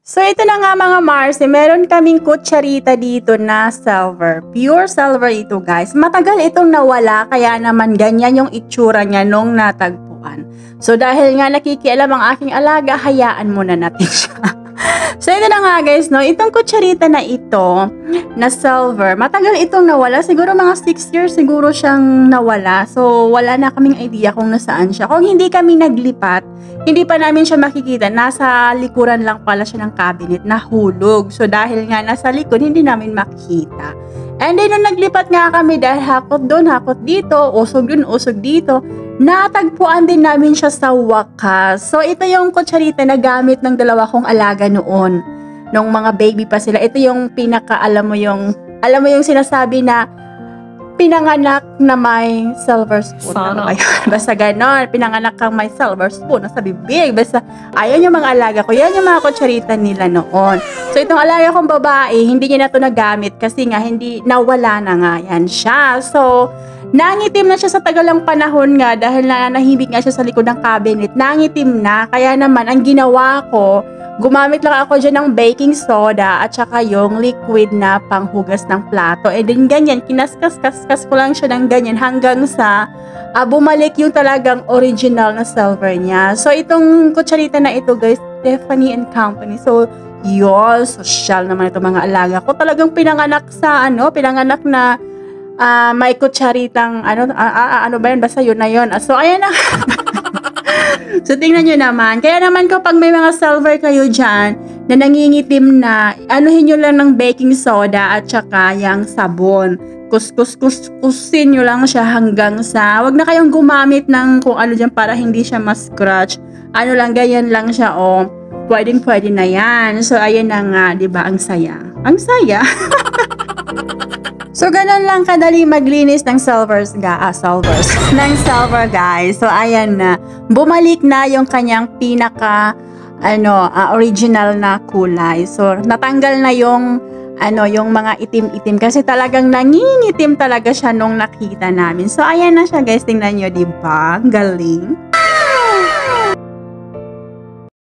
So ito na nga mga Marcy, meron kaming kutsarita dito na silver. Pure silver ito guys. Matagal itong nawala kaya naman ganyan yung itsura niya nung natagpuan. So dahil nga nakikialam ang aking alaga, hayaan muna natin siya. So ito na nga guys, no, itong kutsarita na ito na silver, matagal itong nawala. Siguro mga 6 years siguro siyang nawala. So wala na kaming idea kung nasaan siya. Kung hindi kami naglipat, hindi pa namin siya makikita. Nasa likuran lang pala siya ng cabinet, nahulog. So dahil nga nasa likod, hindi namin makikita. And then nung naglipat nga kami dahil hakot doon, hakot dito, usog yun, usog dito, natagpuan din namin siya sa wakas. So ito yung kutsarita na gamit ng dalawa kong alaga noon. Nung mga baby pa sila. Ito yung pinaka, alam mo yung sinasabi na pinanganak na may silver spoon. Ano basta ganon, pinanganak kang may silver spoon sa bibig. Basta, ayan yung mga alaga ko. Yan yung mga kutsarita nila noon. So, itong alaga kong babae, hindi niya na ito nagamit kasi nga, hindi, nawala na nga yan siya. So, nangitim na siya sa tagalang panahon nga dahil nahimik nga siya sa likod ng cabinet. Nangitim na. Kaya naman, ang ginawa ko, gumamit lang ako dyan ng baking soda at saka yung liquid na panghugas ng plato. And then ganyan, kinaskas-kaskas ko lang siya ng ganyan hanggang sa bumalik yung talagang original na silver niya. So itong kutsarita na ito guys, Tiffany & Company. So yun, social naman ito mga alaga ko. Talagang pinanganak sa pinanganak na may kutsaritang ano ba yun, basta yun na yun. So ayan na. So, tingnan nyo naman. Kaya naman kapag may mga silver kayo dyan na nangingitim na, anuhin nyo lang ng baking soda at saka yung sabon. Kuskusin nyo lang siya hanggang sa, wag na kayong gumamit ng kung ano dyan para hindi siya ma-scratch. Ano lang, ganyan lang siya, pwedeng-pwede na yan. So, ayan na nga, diba? Ang saya. Ang saya. So, ganun lang kadali maglinis ng silver guys. So, ayan na. Bumalik na yung kanyang pinaka, original na kulay. So, natanggal na yung mga itim-itim. Kasi talagang nangingitim talaga siya nung nakita namin. So, ayan na siya guys. Tingnan nyo, diba? Galing.